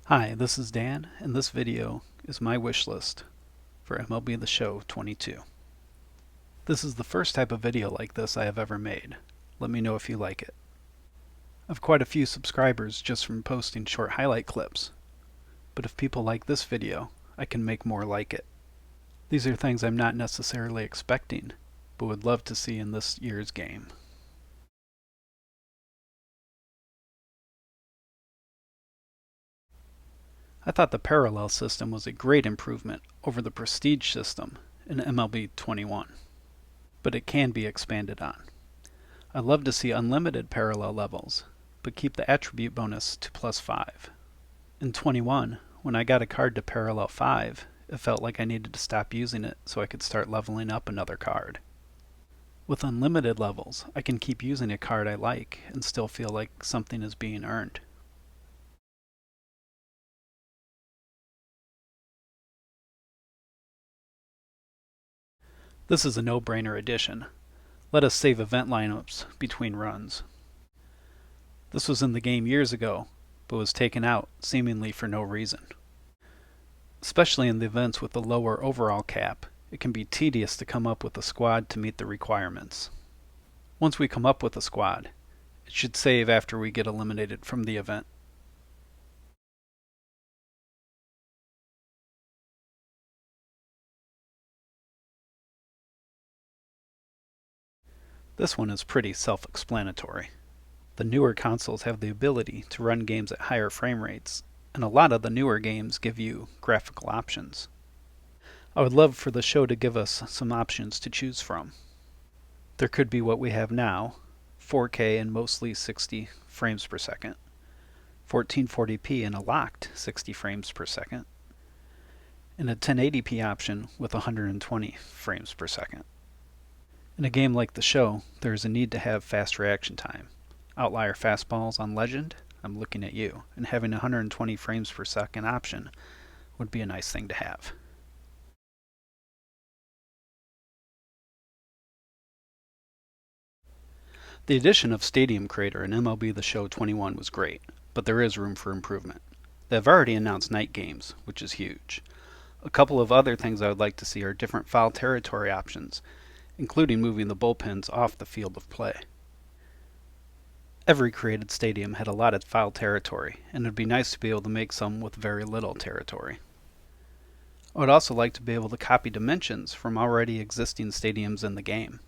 Hi, this is Dan, and this video is my wish list for MLB The Show 22. This is the first type of video like this I have ever made. Let me know if you like it. I have quite a few subscribers just from posting short highlight clips, but if people like this video, I can make more like it. These are things I'm not necessarily expecting, but would love to see in this year's game. I thought the parallel system was a great improvement over the prestige system in MLB 21, but it can be expanded on. I'd love to see unlimited parallel levels, but keep the attribute bonus to +5. In 21, when I got a card to parallel 5, it felt like I needed to stop using it so I could start leveling up another card. With unlimited levels, I can keep using a card I like and still feel like something is being earned. This is a no-brainer addition. Let us save event lineups between runs. This was in the game years ago, but was taken out seemingly for no reason. Especially in the events with the lower overall cap, it can be tedious to come up with a squad to meet the requirements. Once we come up with a squad, it should save after we get eliminated from the event. This one is pretty self-explanatory. The newer consoles have the ability to run games at higher frame rates, and a lot of the newer games give you graphical options. I would love for the show to give us some options to choose from. There could be what we have now, 4K and mostly 60 frames per second, 1440p and a locked 60 frames per second, and a 1080p option with 120 frames per second. In a game like the show, there is a need to have fast reaction time. Outlier fastballs on Legend, I'm looking at you, and having a 120 frames per second option would be a nice thing to have. The addition of Stadium Creator in MLB The Show 21 was great, but there is room for improvement. They have already announced night games, which is huge. A couple of other things I would like to see are different foul territory options, including moving the bullpens off the field of play. Every created stadium had a lot of foul territory, and it would be nice to be able to make some with very little territory. I would also like to be able to copy dimensions from already existing stadiums in the game.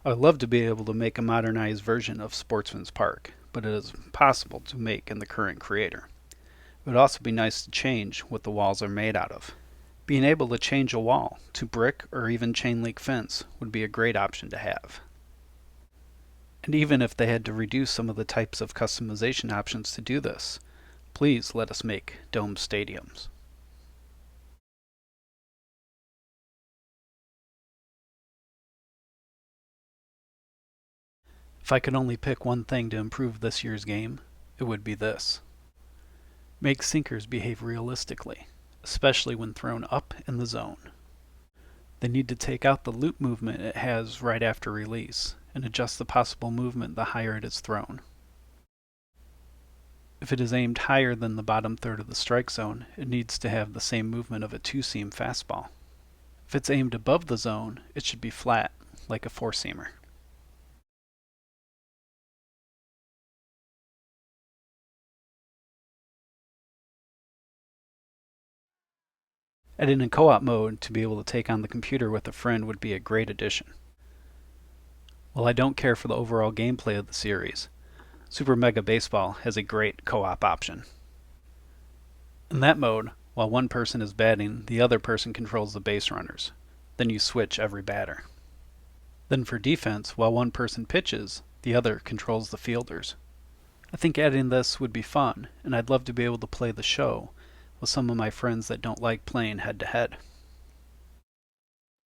I would love to be able to make a modernized version of Sportsman's Park, but it is impossible to make in the current creator. It would also be nice to change what the walls are made out of. Being able to change a wall to brick or even chain link fence would be a great option to have. And even if they had to reduce some of the types of customization options to do this, please let us make domed stadiums. If I could only pick one thing to improve this year's game, it would be this. Make sinkers behave realistically, especially when thrown up in the zone. They need to take out the loop movement it has right after release, and adjust the possible movement the higher it is thrown. If it is aimed higher than the bottom third of the strike zone, it needs to have the same movement of a two-seam fastball. If it's aimed above the zone, it should be flat, like a four-seamer. Adding a co-op mode to be able to take on the computer with a friend would be a great addition. While I don't care for the overall gameplay of the series, Super Mega Baseball has a great co-op option. In that mode, while one person is batting, the other person controls the base runners. Then you switch every batter. Then for defense, while one person pitches, the other controls the fielders. I think adding this would be fun, and I'd love to be able to play the show with some of my friends that don't like playing head-to-head.